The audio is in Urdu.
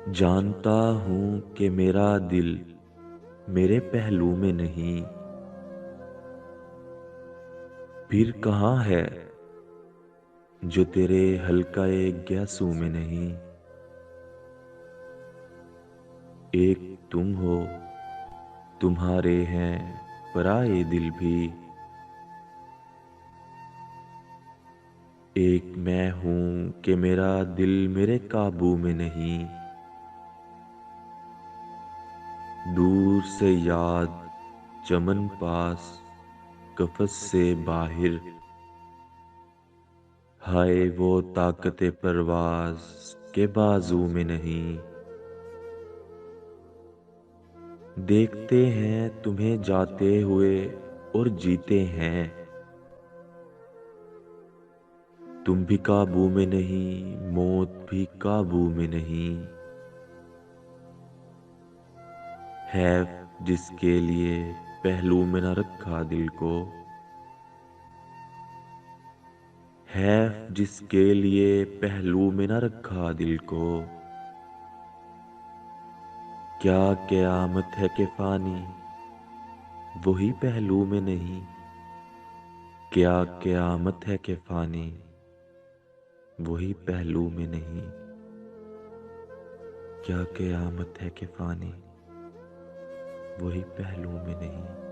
جانتا ہوں کہ میرا دل میرے پہلو میں نہیں، پھر کہاں ہے جو تیرے حلقہ گیسو میں نہیں؟ ایک تم ہو، تمہارے ہیں پرائے دل بھی، ایک میں ہوں کہ میرا دل میرے قابو میں نہیں۔ دور سے یاد چمن پاس قفس سے باہر، ہائے وہ طاقت پرواز کے بازو میں نہیں۔ دیکھتے ہیں تمہیں جاتے ہوئے اور جیتے ہیں، تم بھی قابو میں نہیں، موت بھی قابو میں نہیں۔ حیف جس کے لیے پہلو میں نہ رکھا دل کو، حیف جس کے لیے پہلو میں نہ رکھا دل کو۔ کیا قیامت ہے کہ فانی وہی پہلو میں نہیں؟ کیا قیامت ہے کہ فانی وہی پہلو میں نہیں؟ کیا قیامت ہے کہ فانی وہی پہلو میں نہیں؟